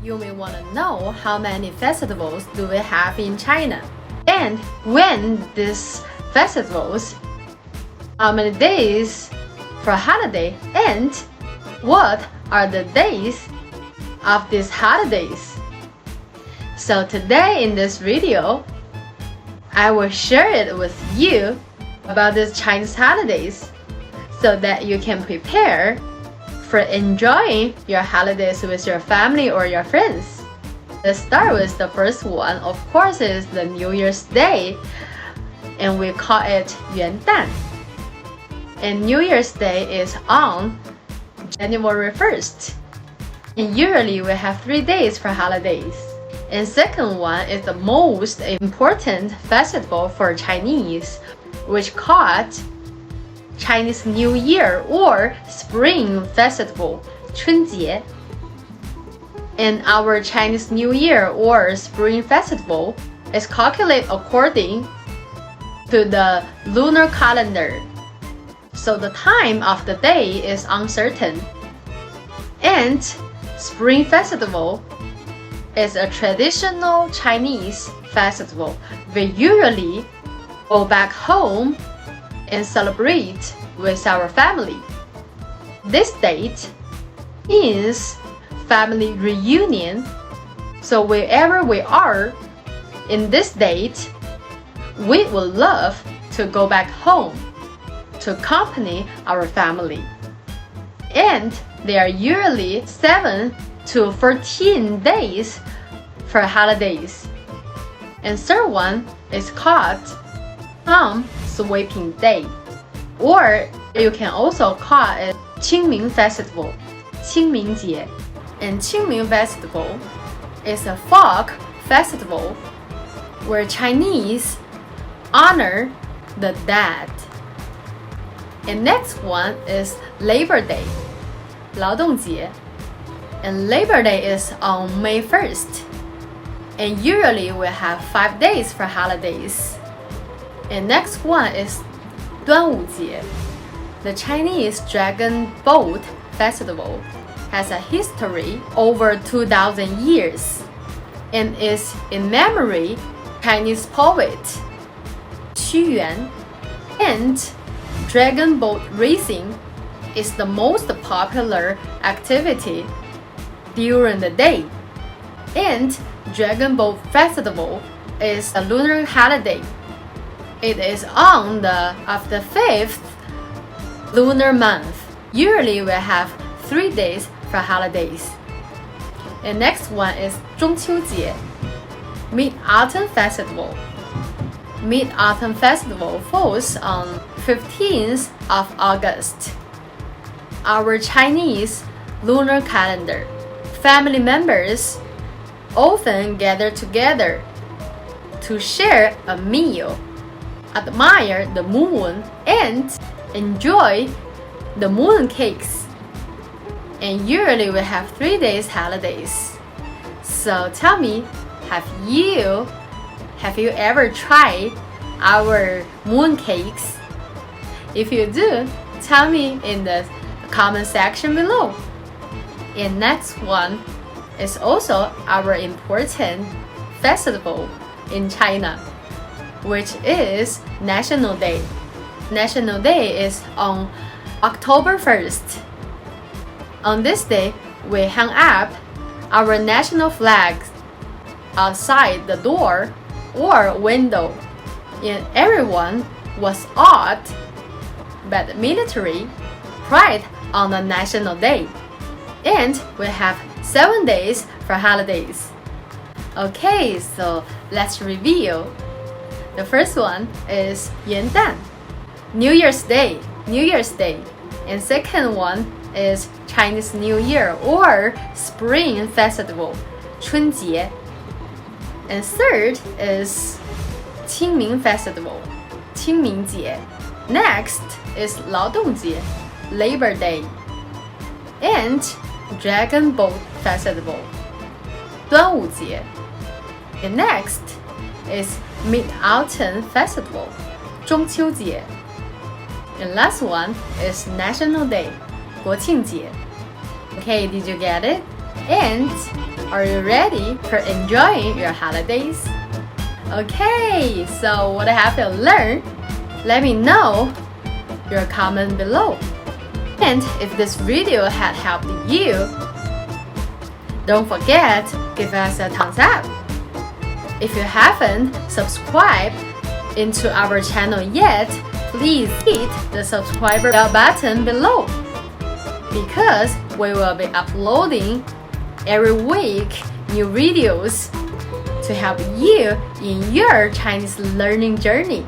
You may want to know how many festivals do we have in China, and when these festivals, how many days for holiday, and what are the days of these holidays. So today in this video, I will share it with you about these Chinese holidays so that you can prepare for enjoying your holidays with your family or your friends. Let's start with the first one. Of course, is the New Year's Day, and we call it 元旦. And New Year's Day is on January 1st. And usually we have 3 days for holidays. And second one is the most important festival for Chinese, which called Chinese New Year or Spring Festival, 春节. And our Chinese New Year or Spring Festival is calculated according to the lunar calendar. So the time of the day is uncertain. And Spring Festival is a traditional Chinese festival. We usually go back home and celebrate with our family. This date is family reunion. So wherever we are in this date, we would love to go back home to accompany our family. And there are usually 7 to 14 days for holidays. And third one is called Palm Sweeping Day, or you can also call it 清明 Festival, 清明节. And 清明 Festival is a folk festival where Chinese honor the dead. And next one is Labor Day, 劳动节. And Labor Day is on May 1st. And usually we have 5 days for holidays. And next one is 端午节. The Chinese Dragon Boat Festival has a history over 2,000 years and is in memory Chinese poet Qu Yuan. And Dragon boat racing is the most popular activity during the day. And Dragon Boat Festival is a lunar holiday. It is on the 5th lunar month. Usually we have 3 days for holidays. And next one is 中秋节, Mid-Autumn Festival. Mid-Autumn Festival falls on 15th of August. Our Chinese lunar calendar. Family members often gather together to share a meal, admire the moon, and enjoy the moon cakes. And usually we have 3 days holidays. So tell me, have you ever tried our moon cakes? If you do, tell me in the comment section below. And next one is also our important festival in China, which is National Day. National Day is on October 1st. On this day, we hang up our national flags outside the door or window, and everyone was awed by the military pride on the National Day. And we have 7 days for holidays. Okay, so let's review. The first one is 元旦, New Year's Day, New Year's Day. And second one is Chinese New Year or Spring Festival, 春节. And third is 清明 Festival, 清明节. Next is 劳动节, Labor Day. And Dragon Boat Festival, 端午节. And next is Mid-Autumn Festival, 中秋节. And last one is National Day, 国庆节. Okay, did you get it? And Are you ready for enjoying your holidays? Okay, so what have you learned? Let me know your comment below. And if this video had helped you, don't forget, give us a thumbs up. If you haven't subscribed into our channel yet, please hit the subscribe bell button below, because we will be uploading every week new videos to help you in your Chinese learning journey.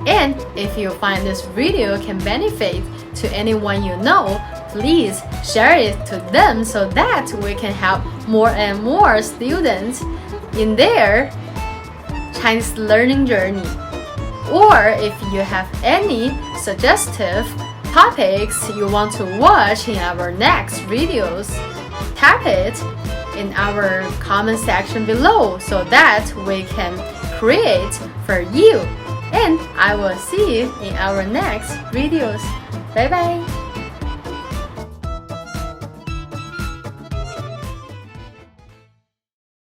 And if you find this video can benefit to anyone you know, please share it to them so that we can help more and more students in their Chinese learning journey. Or if you have any suggestive topics you want to watch in our next videos, tap it in our comment section below so that we can create for you. And I will see you in our next videos. Bye bye!